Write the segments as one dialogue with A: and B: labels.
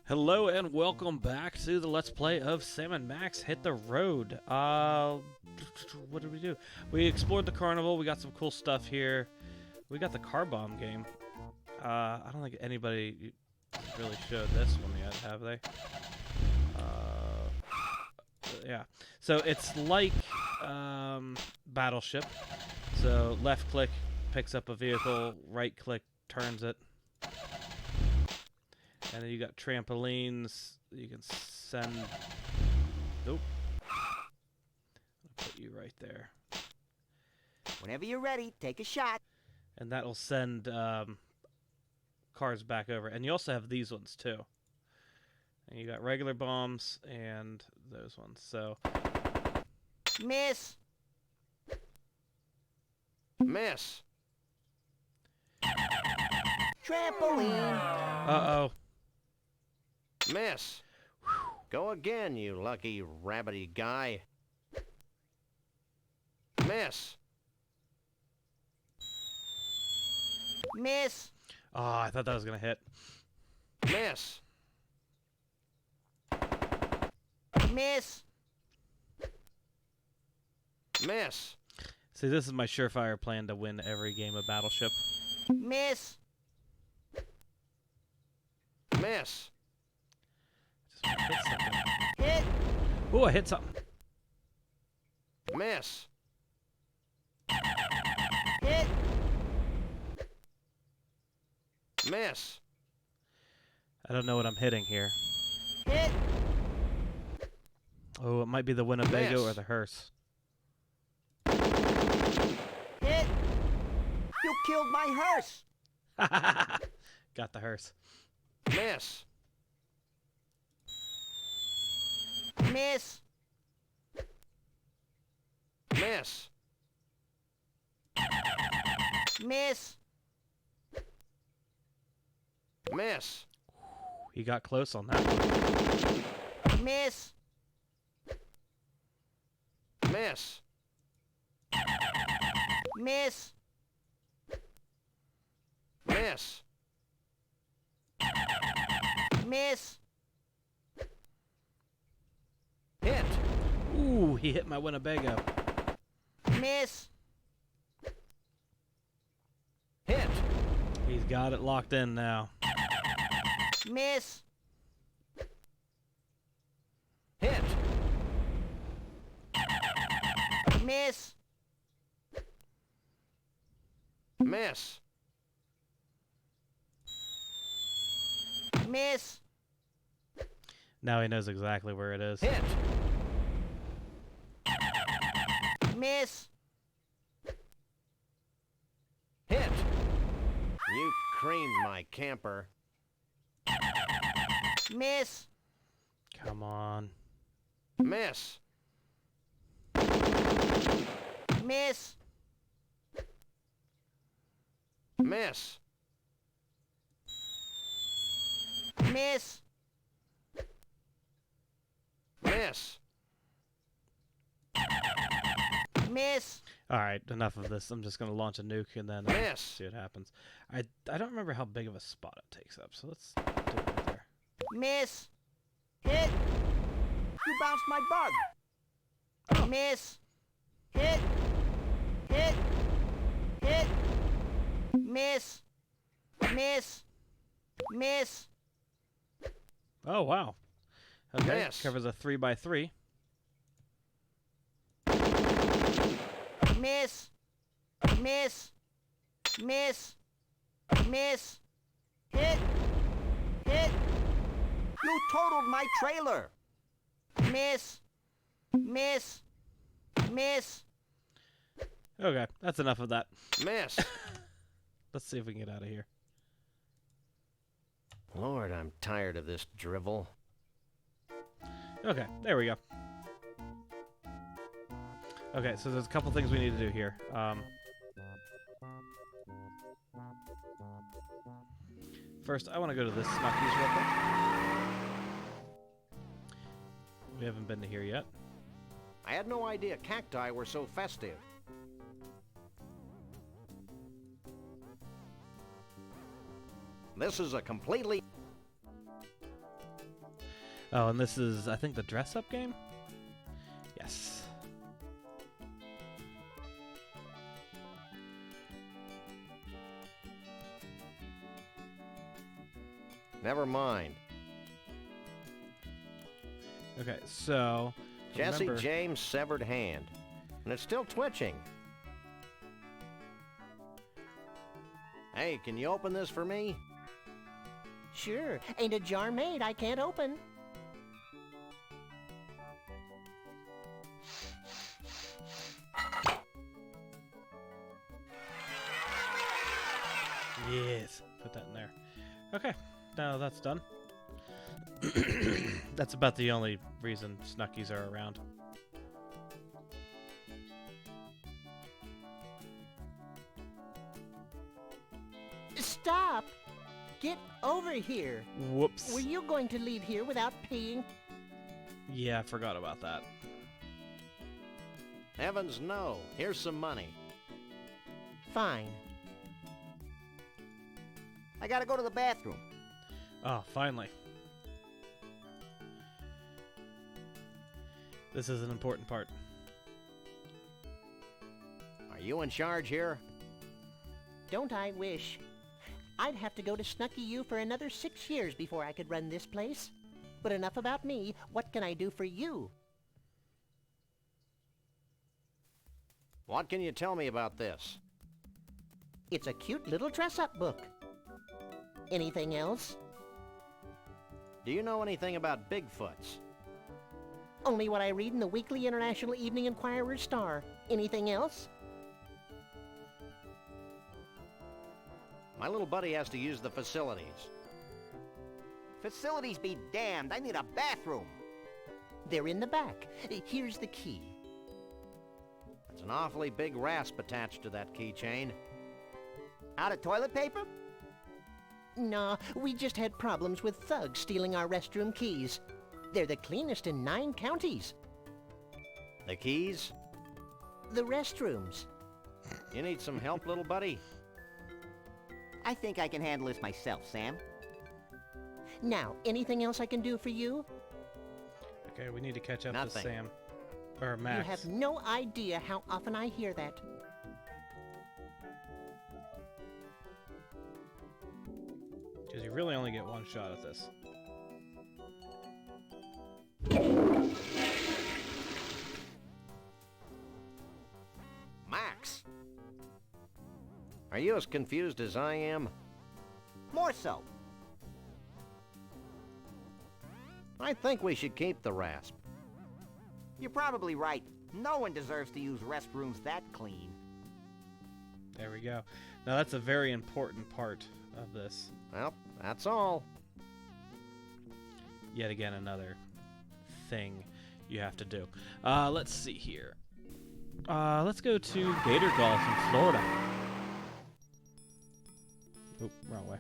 A: Hello and welcome back to the Let's Play of Sam and Max Hit the Road. What did we do? We explored the Carnival, we got some cool stuff here. We got the car bomb game. I don't think anybody really showed this one yet, have they? Yeah. So it's like Battleship. So left click picks up a vehicle, right click turns it. And then you got trampolines. You can send... Nope. I'll put you right there.
B: Whenever you're ready, take a shot.
A: And that'll send cars back over. And you also have these ones, too. And you got regular bombs and those ones. So...
B: Miss.
C: Miss.
B: Trampoline.
A: Uh-oh.
C: Miss. Go again, you lucky rabbity guy. Miss.
B: Miss.
A: Oh, I thought that was going to hit.
C: Miss.
B: Miss.
C: Miss.
A: See, this is my surefire plan to win every game of Battleship.
B: Miss.
C: Miss.
A: Just hit something.
B: Hit.
A: Ooh, I hit something.
C: Miss.
B: Hit.
C: Miss.
A: I don't know what I'm hitting here.
B: Hit.
A: Oh, it might be the Winnebago
C: Miss.
A: or the hearse.
B: Hit. You killed my hearse.
A: Got the hearse.
C: Miss.
B: Miss.
C: Miss.
B: Miss.
C: Miss.
A: He got close on that one.
B: Miss.
C: Miss.
B: Miss.
C: Miss.
B: Miss.
C: Hit.
A: Ooh, he hit my Winnebago.
B: Miss.
C: Hit.
A: He's got it locked in now.
B: Miss.
C: Hit.
B: Miss.
C: Miss.
B: Miss.
A: Now he knows exactly where it is.
C: Hit.
B: Miss.
C: Hit. You creamed my camper.
B: Miss.
A: Come on.
C: Miss.
B: Miss.
C: Miss.
B: Miss.
C: Miss.
B: Miss.
A: All right, enough of this. I'm just going to launch a nuke and then
C: Miss.
A: see what happens. I don't remember how big of a spot it takes up, so let's do it right there.
B: Miss. Hit. You bounced my bug. Miss. Hit. Hit. Hit. Miss. Miss. Miss.
A: Oh, wow. Okay,
C: Miss.
A: covers a 3x3.
B: Miss. Miss. Miss. Miss. Hit. Hit. You totaled my trailer. Miss. Miss. Miss.
A: Okay, that's enough of that.
C: Miss.
A: Let's see if we can get out of here.
C: Lord, I'm tired of this drivel.
A: Okay, there we go. Okay, so there's a couple things we need to do here. First, I want to go to this Snuckies real quick. We haven't been to here yet.
C: I had no idea cacti were so festive. This is a completely...
A: Oh, and this is, I think, the dress-up game? Yes.
C: Never mind.
A: Okay, so...
C: Jesse
A: remember-
C: James' severed hand. And it's still twitching. Hey, can you open this for me?
D: Sure, ain't a jar made I can't open.
A: Yes, put that in there. Okay, now that's done. That's about the only reason Snuckies are around.
D: Stop! Get over here.
A: Whoops.
D: Were you going to leave here without paying?
A: Yeah, I forgot about that.
C: Heavens no. Here's some money.
D: Fine.
B: I gotta go to the bathroom.
A: Oh, finally. This is an important part.
C: Are you in charge here?
D: Don't I wish? I'd have to go to Snucky U for another 6 years before I could run this place. But enough about me. What can I do for you?
C: What can you tell me about this?
D: It's a cute little dress-up book. Anything else?
C: Do you know anything about Bigfoots?
D: Only what I read in the Weekly International Evening Enquirer Star. Anything else?
C: My little buddy has to use the facilities.
B: Facilities be damned. I need a bathroom.
D: They're in the back. Here's the key.
C: There's an awfully big rasp attached to that keychain.
B: Out of toilet paper?
D: Nah, we just had problems with thugs stealing our restroom keys. They're the cleanest in 9 counties.
C: The keys?
D: The restrooms.
C: You need some help, little buddy?
B: I think I can handle this myself, Sam.
D: Now, anything else I can do for you?
A: Okay, we need to catch up
C: Nothing.
A: to Sam. Or Max.
D: You have no idea how often I hear that.
A: Because you really only get one shot at this.
C: Max! Are you as confused as I am?
B: More so.
C: I think we should keep the rasp.
B: You're probably right. No one deserves to use restrooms that clean.
A: There we go. Now that's a very important part of this.
C: Well, that's all.
A: Yet again, another thing you have to do. Let's see here. Let's go to Gator Golf in Florida. Oop, wrong way.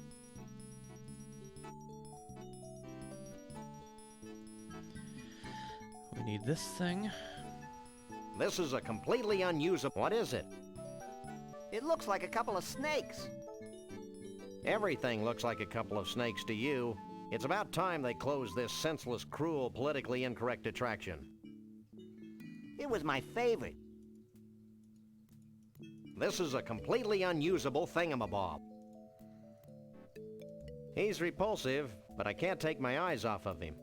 A: We need this thing.
C: This is a completely unusable... What is it?
B: It looks like a couple of snakes.
C: Everything looks like a couple of snakes to you. It's about time they closed this senseless, cruel, politically incorrect attraction.
B: It was my favorite.
C: This is a completely unusable thingamabob. He's repulsive, but I can't take my eyes off of him.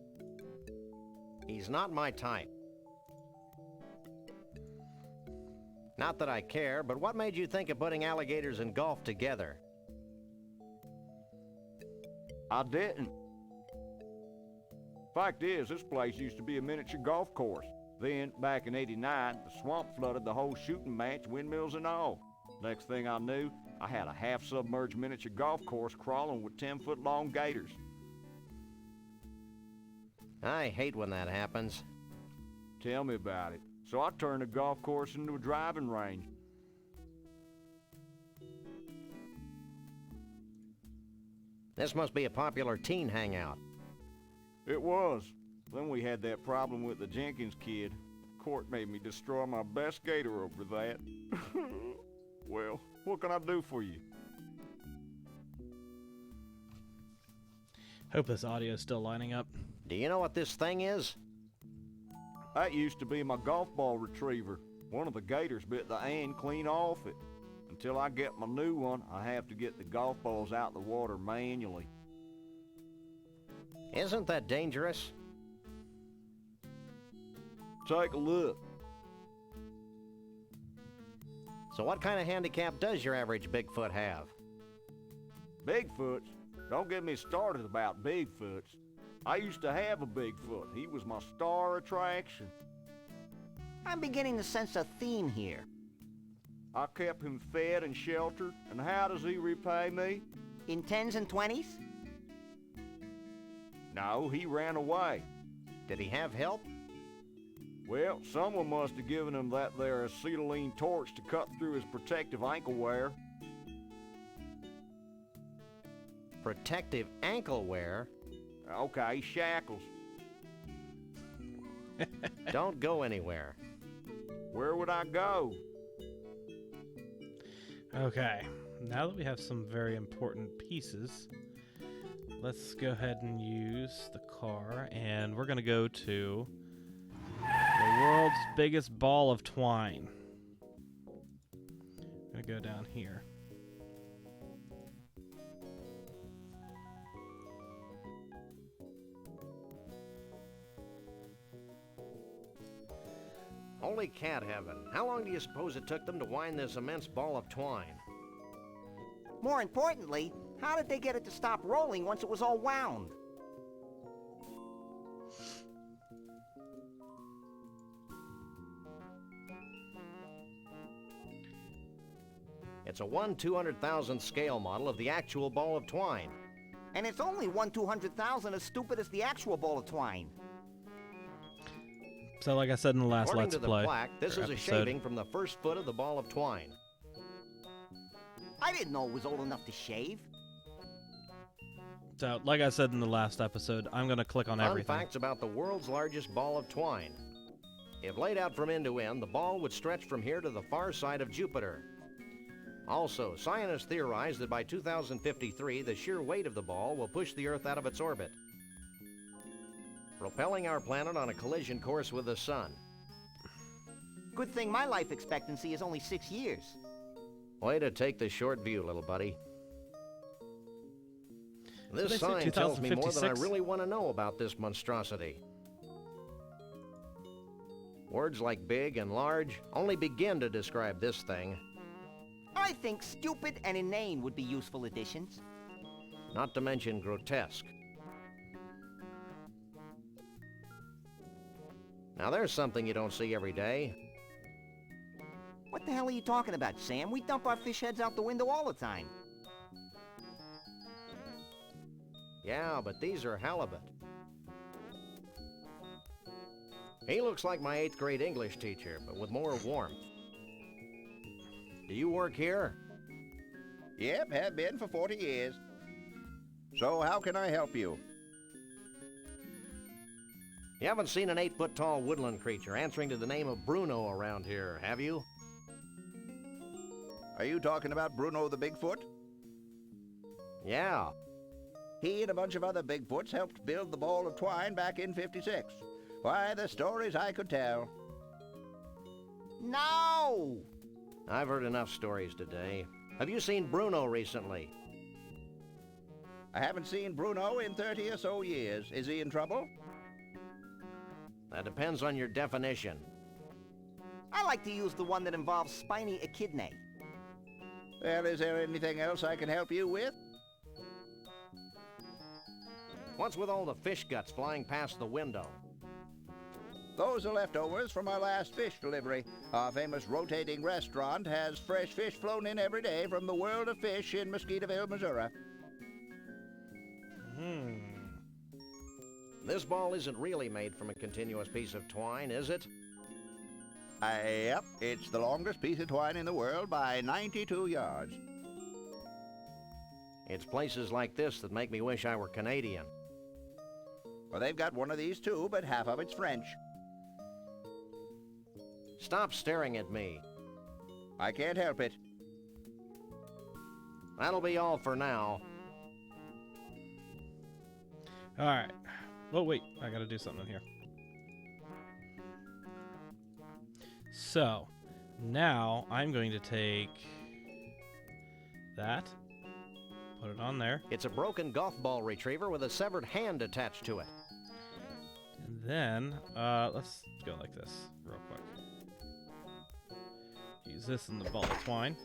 C: He's not my type. Not that I care, but what made you think of putting alligators and golf together?
E: I didn't. Fact is, this place used to be a miniature golf course. Then, back in '89, the swamp flooded the whole shooting match, windmills and all. Next thing I knew, I had a half-submerged miniature golf course crawling with 10-foot-long gators.
C: I hate when that happens.
E: Tell me about it. So I turned the golf course into a driving range.
C: This must be a popular teen hangout.
E: It was. Then we had that problem with the Jenkins kid. Court made me destroy my best gator over that. Well, what can I do for you?
A: Hope this audio is still lining up.
C: Do you know what this thing is?
E: That used to be my golf ball retriever. One of the gators bit the end clean off it. Until I get my new one, I have to get the golf balls out of the water manually.
C: Isn't that dangerous?
E: Take a look.
C: So what kind of handicap does your average Bigfoot have?
E: Bigfoots? Don't get me started about Bigfoots. I used to have a Bigfoot. He was my star attraction.
B: I'm beginning to sense a theme here.
E: I kept him fed and sheltered, and how does he repay me?
B: In 10s and 20s?
E: No, he ran away.
C: Did he have help?
E: Well, someone must have given him that there acetylene torch to cut through his protective ankle wear.
C: Protective ankle wear?
E: Okay, shackles.
C: Don't go anywhere.
E: Where would I go?
A: Okay, now that we have some very important pieces, let's go ahead and use the car, and we're going to go to the world's biggest ball of twine. I'm going to go down here.
C: Holy cat heaven. How long do you suppose it took them to wind this immense ball of twine?
B: More importantly, how did they get it to stop rolling once it was all wound?
C: It's a 1/200,000th scale model of the actual ball of twine.
B: And it's only 1/200,000 as stupid as the actual ball of twine.
A: So like I said in the last
C: According
A: Let's
C: to the
A: Play,
C: plaque, this
A: or
C: is a
A: episode,
C: shaving from the first foot of the ball of twine.
B: I didn't know it was old enough to shave.
A: So like I said in the last episode, I'm going to click on
C: Fun
A: everything.
C: facts about the world's largest ball of twine. If laid out from end to end, the ball would stretch from here to the far side of Jupiter. Also, scientists theorize that by 2053, the sheer weight of the ball will push the Earth out of its orbit, propelling our planet on a collision course with the sun.
B: Good thing my life expectancy is only 6 years.
C: Way to take the short view, little buddy.
A: They
C: This
A: say
C: sign tells me more than I
A: 2056.
C: really want to know about this monstrosity. Words like big and large only begin to describe this thing,
B: I think stupid and inane would be useful additions.
C: not to mention grotesque. Now there's something you don't see every day.
B: What the hell are you talking about, Sam? We dump our fish heads out the window all the time.
C: Yeah, but these are halibut. He looks like my 8th grade English teacher, but with more warmth. Do you work here?
F: Yep, have been for 40 years. So how can I help you?
C: You haven't seen an 8-foot tall woodland creature answering to the name of Bruno around here, have you?
F: Are you talking about Bruno the Bigfoot?
C: Yeah.
F: He and a bunch of other Bigfoots helped build the ball of twine back in '56. Why, the stories I could tell.
B: No!
C: I've heard enough stories today. Have you seen Bruno recently?
F: I haven't seen Bruno in 30 or so years. Is he in trouble?
C: That depends on your definition.
B: I like to use the one that involves spiny echidnae.
F: Well, is there anything else I can help you with?
C: What's with all the fish guts flying past the window?
F: Those are leftovers from our last fish delivery. Our famous rotating restaurant has fresh fish flown in every day from the world of fish in Mosquitoeville, Missouri.
C: This ball isn't really made from a continuous piece of twine, is it?
F: Yep, it's the longest piece of twine in the world by 92 yards.
C: It's places like this that make me wish I were Canadian.
F: Well, they've got one of these too, but half of it's French.
C: Stop staring at me.
F: I can't help it.
C: That'll be all for now.
A: Alright. Oh, wait. I gotta do something here. So, now I'm going to take that, put it on there,
C: It's a broken golf ball retriever with a severed hand attached to it.
A: and then let's go like this real quick. Use this in the ball of twine.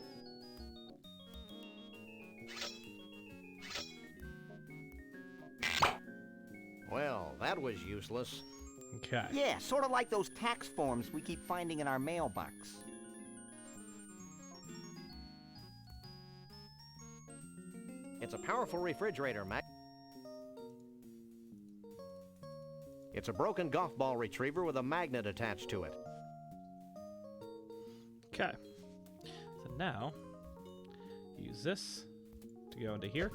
C: Well, that was useless.
A: Okay.
B: Yeah, sort of like those tax forms we keep finding in our mailbox.
C: It's a powerful refrigerator, Mac. It's a broken golf ball retriever with a magnet attached to it.
A: Okay. So now, use this to go into here.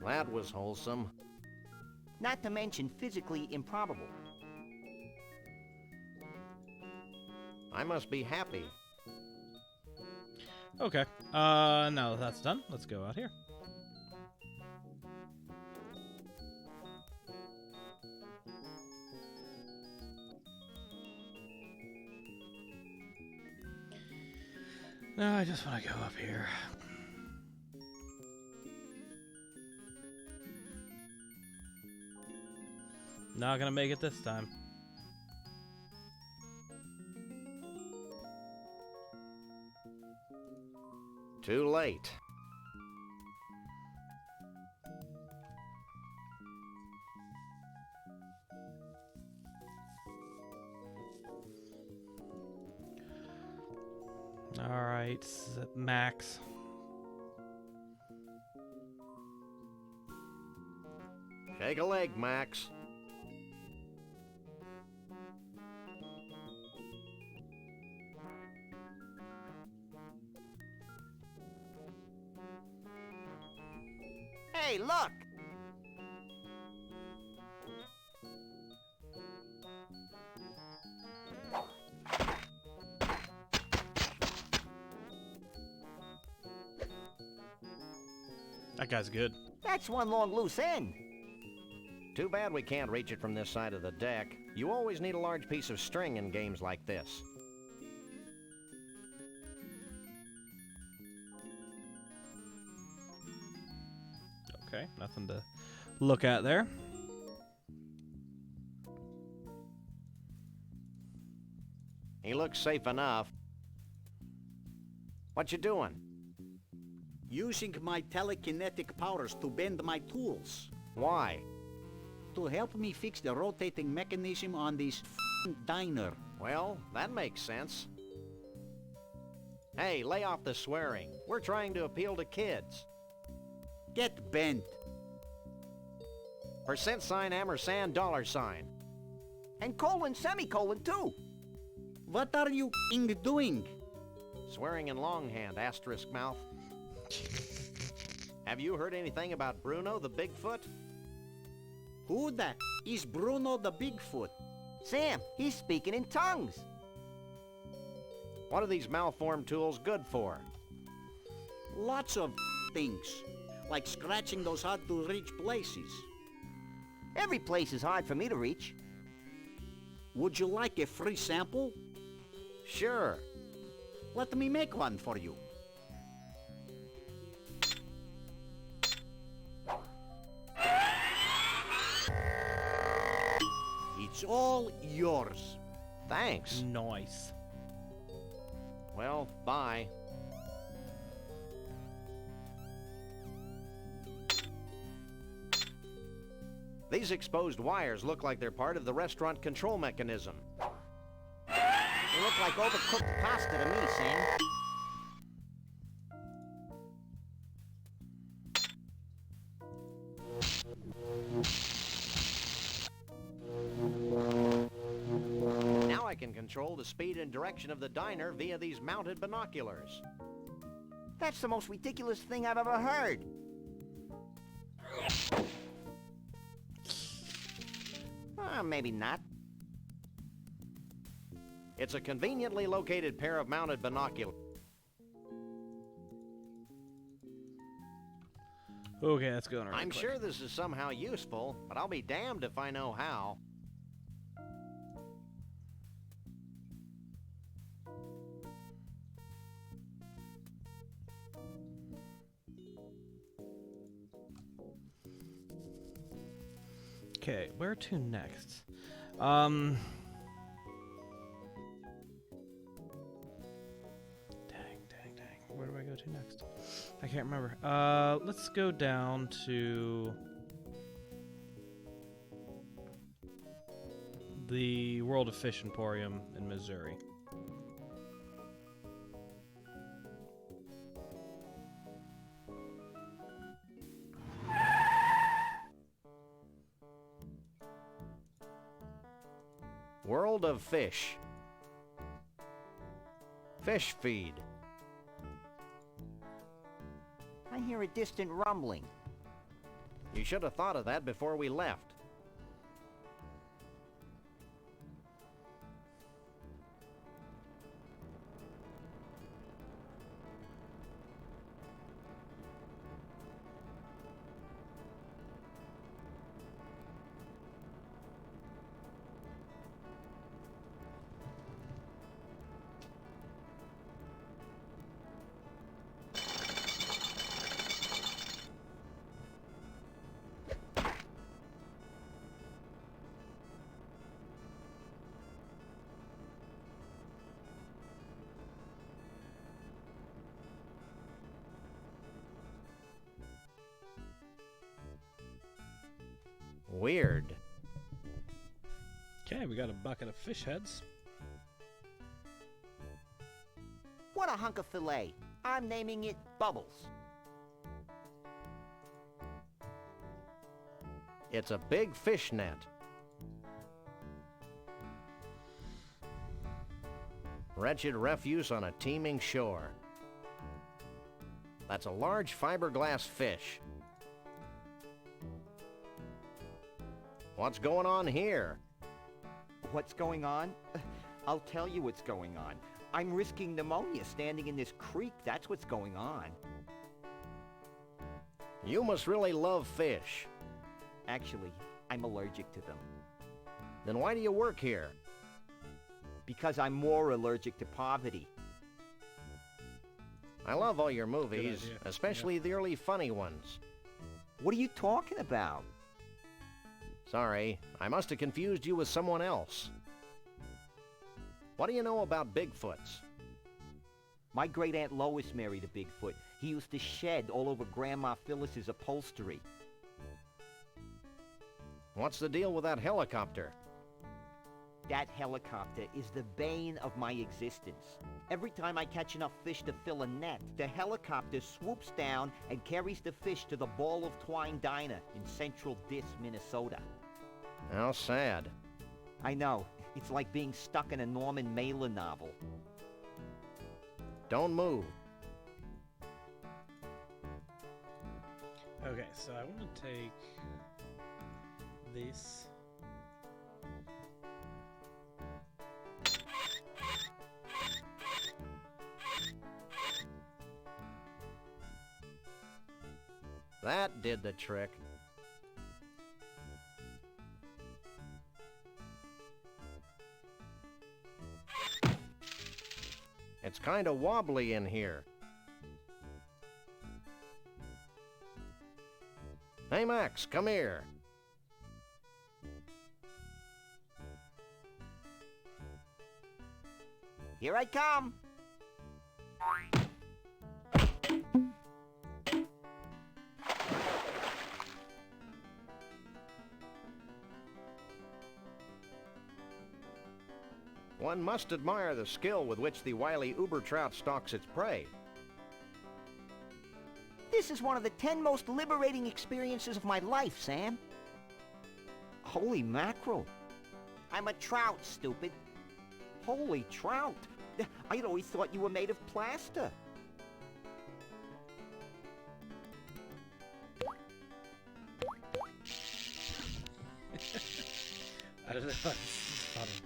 C: That was wholesome.
B: Not to mention physically improbable.
C: I must be happy.
A: Okay. Now that that's done, let's go out here. No, I just want to go up here. Not gonna make it this time.
C: Too late.
A: Alright, Max.
C: Shake a leg, Max.
B: Hey, look!
A: That guy's good.
B: That's one long loose end.
C: Too bad we can't reach it from this side of the deck. You always need a large piece of string in games like this.
A: Okay, nothing to look at there.
C: He looks safe enough. What you doing?
G: Using my telekinetic powers to bend my tools.
C: Why?
G: To help me fix the rotating mechanism on this diner.
C: Well, that makes sense. Hey, lay off the swearing. We're trying to appeal to kids.
G: Get bent.
C: Percent sign, ampersand, dollar sign.
B: And colon, semicolon, too.
G: What are you doing?
C: Swearing in longhand, asterisk mouth. Have you heard anything about Bruno the Bigfoot?
G: Who that is Bruno the Bigfoot?
B: Sam, he's speaking in tongues.
C: What are these malformed tools good for?
G: Lots of things. Like scratching those hard-to-reach places.
B: Every place is hard for me to reach.
G: Would you like a free sample?
C: Sure.
G: Let me make one for you. It's all yours.
C: Thanks.
A: Nice.
C: Well, bye. These exposed wires look like they're part of the restaurant control mechanism.
B: They look like overcooked pasta to me, Sam.
C: Now I can control the speed and direction of the diner via these mounted binoculars.
B: That's the most ridiculous thing I've ever heard. Maybe not.
C: It's a conveniently located pair of mounted binoculars.
A: Okay, that's going right.
C: I'm sure this is somehow useful, but I'll be damned if I know how.
A: Okay, where to next? Dang. Where do I go to next? I can't remember. Let's go down to the World of Fish Emporium in Missouri.
C: World of Fish. Fish feed.
B: I hear a distant rumbling.
C: You should have thought of that before we left. Weird.
A: Okay, we got a bucket of fish heads.
B: What a hunk of filet. I'm naming it Bubbles.
C: It's a big fish net. Wretched refuse on a teeming shore. That's a large fiberglass fish. What's going on here?
H: What's going on? I'll tell you what's going on. I'm risking pneumonia standing in this creek. That's what's going on.
C: You must really love fish.
H: Actually, I'm allergic to them.
C: Then why do you work here?
H: Because I'm more allergic to poverty.
C: I love all your movies,
A: idea.
C: especially the early funny ones.
H: What are you talking about?
C: Sorry, I must have confused you with someone else. What do you know about Bigfoots?
H: My great-aunt Lois married a Bigfoot. He used to shed all over Grandma Phyllis's upholstery.
C: What's the deal with that helicopter?
H: That helicopter is the bane of my existence. Every time I catch enough fish to fill a net, the helicopter swoops down and carries the fish to the Ball of Twine Diner in Central Dis, Minnesota.
C: How sad.
H: I know. It's like being stuck in a Norman Mailer novel.
C: Don't move.
A: Okay, so I want to take this.
C: That did the trick. It's kind of wobbly in here. Hey, Max, come here.
B: Here I come.
C: One must admire the skill with which the wily uber trout stalks its prey.
B: This is one of the 10 most liberating experiences of my life, Sam.
H: Holy mackerel.
B: I'm a trout, stupid.
H: Holy trout. I'd always thought you were made of plaster.
A: I don't know. It's funny. I don't know.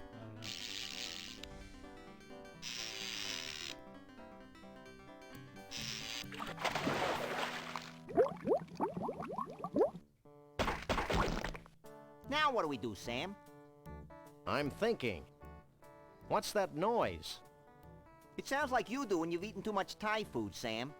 B: Now what do we do, Sam?
C: I'm thinking. What's that noise?
B: It sounds like you do when you've eaten too much Thai food, Sam.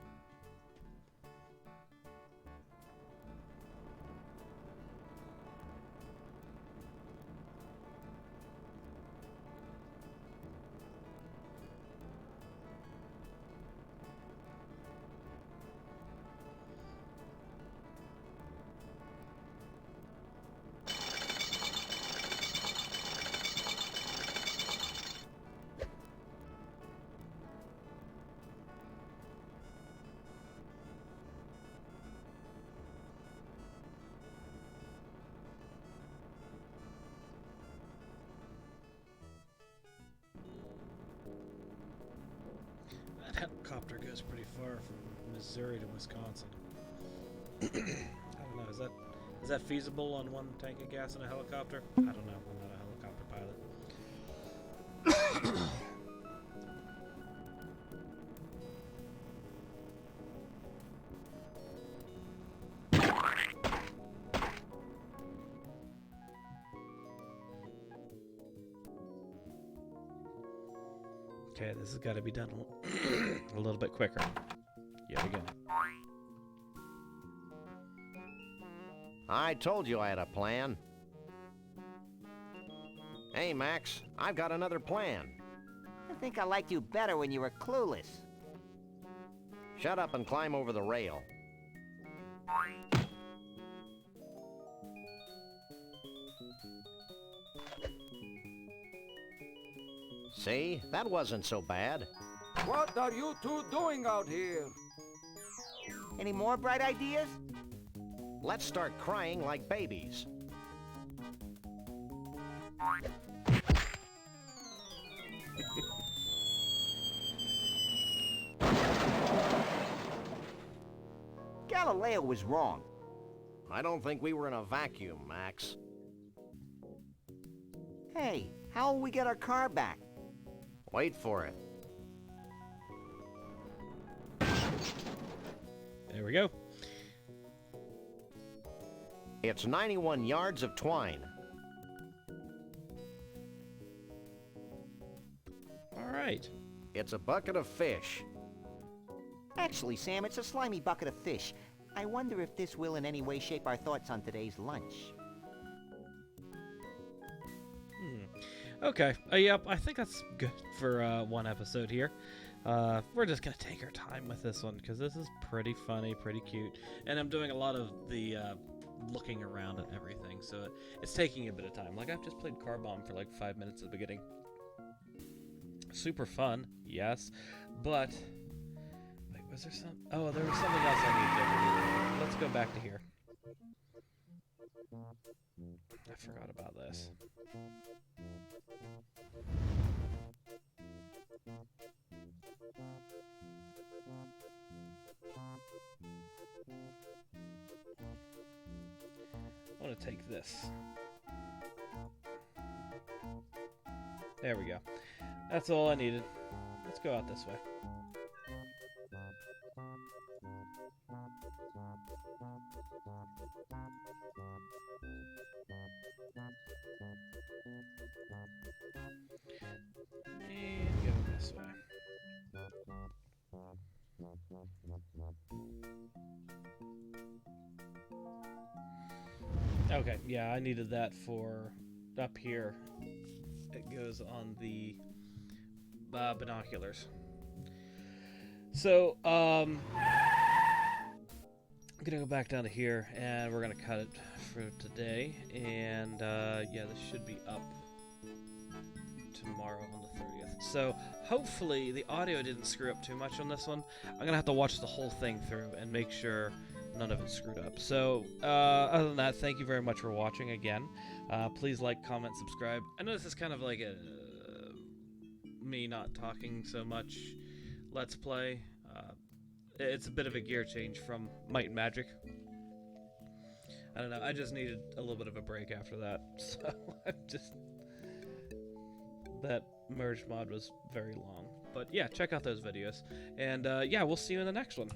A: That helicopter goes pretty far from Missouri to Wisconsin. I don't know. Is that feasible on one tank of gas in a helicopter? I don't know. I'm not a helicopter pilot. Okay, this has got to be done a little bit quicker. Yet again.
C: I told you I had a plan. Hey, Max, I've got another plan.
B: I think I liked you better when you were clueless.
C: Shut up and climb over the rail. See? That wasn't so bad.
I: What are you two doing out here?
B: Any more bright ideas?
C: Let's start crying like babies.
B: Galileo was wrong.
C: I don't think we were in a vacuum, Max.
B: Hey, how will we get our car back?
C: Wait for it.
A: There we go.
C: It's 91 yards of twine.
A: All right.
C: It's a bucket of fish.
B: Actually, Sam, it's a slimy bucket of fish. I wonder if this will in any way shape our thoughts on today's lunch.
A: Okay. Yep. I think that's good for one episode here. We're just gonna take our time with this one because this is pretty funny, pretty cute, and I'm doing a lot of the looking around at everything, so it's taking a bit of time. Like I've just played Car Bomb for like 5 minutes at the beginning. Super fun, yes, but wait, was there some? Oh, there was something else I need to do. Let's go back to here. I forgot about this. I want to take this. There we go. That's all I needed. Let's go out this way. And go this way. Okay, yeah, I needed that for up here. It goes on the binoculars. So, I'm gonna go back down to here, and we're gonna cut it for today. And yeah, this should be up tomorrow on the 30th. So hopefully the audio didn't screw up too much on this one. I'm gonna have to watch the whole thing through and make sure none of it screwed up. So other than that, thank you very much for watching again. Please like, comment, subscribe. I know this is kind of like a me not talking so much Let's Play. It's a bit of a gear change from Might and Magic. I don't know, I just needed a little bit of a break after that. So I'm just... That merge mod was very long. But yeah, check out those videos. And yeah, we'll see you in the next one.